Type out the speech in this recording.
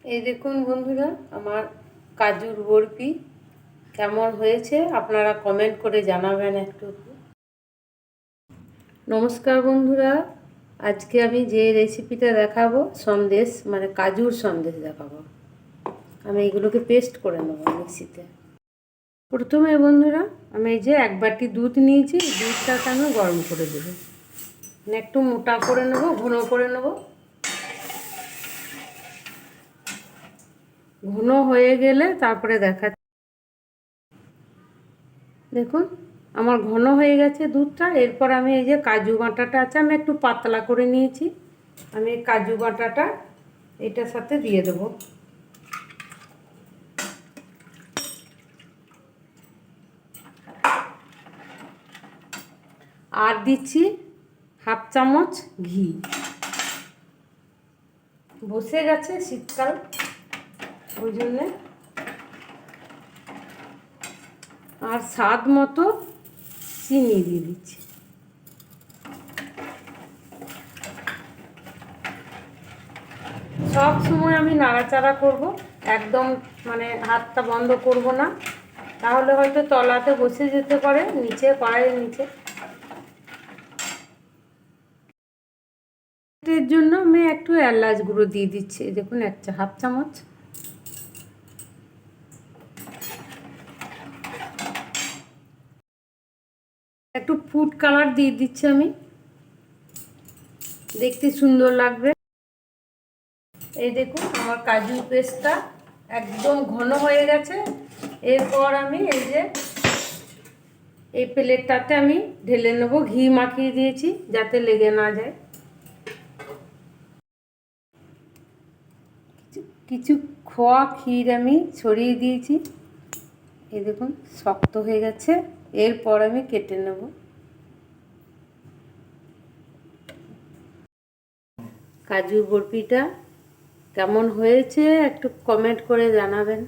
এই দেখুন বন্ধুরা, আমার কাজুর বরফি কেমন হয়েছে আপনারা কমেন্ট করে জানাবেন একটু। নমস্কার বন্ধুরা, আজকে আমি যে রেসিপিটা দেখাবো সন্দেশ মানে কাজুর সন্দেশ দেখাবো। আমি এগুলোকে পেস্ট করে নেবো মিক্সিতে। প্রথমে বন্ধুরা আমি এই যে 1 বাটি দুধ নিয়েছি, দুধটাকে আমি গরম করে দেবো, একটু মোটা করে নেবো, ঘন করে নেবো। ঘন হয়ে গেলে তারপরে দেখুন আমার ঘন হয়ে গেছে দুধটা। এরপর আমি এই যে কাজু বাটাটা আছে আমি একটু পাতলা করে নিয়েছি, আমি কাজু বাটাটা এটার সাথে দিয়ে দেবো। আর দিচ্ছি 1/2 চামচ ঘি। বসে গেছে শীতকাল, ওই জন্যে। আর স্বাদ মতো চিনি দিয়ে দিচ্ছি। সব সময় আমি নাড়াচাড়া করব, একদম মানে হাতটা বন্ধ করব না, তাহলে হয়তো তলাতে বসে যেতে পারে, নিচে কড়াইয়ের নিচে। এর জন্য আমি একটু এলাচ গুঁড়ো দিয়ে দিচ্ছি, দেখুন 1/2 চামচ। একটু ফুড কালার দিয়ে দিচ্ছি আমি, দেখতে সুন্দর লাগবে। এই দেখুন আমার কাজু পেস্টটা একদম ঘন হয়ে গেছে। এরপর আমি এই যে এই প্লেটটাতে আমি ঢেলে নেবো, ঘি মাখিয়ে দিয়েছি যাতে লেগে না যায়। কিছু খোয়া ক্ষীর আমি ছড়িয়ে দিয়েছি, এই দেখুন শক্ত হয়ে গেছে। এরপর আমি কেটে নেব। কাজু বরফিটা কেমন হয়েছে একটু কমেন্ট করে জানাবেন।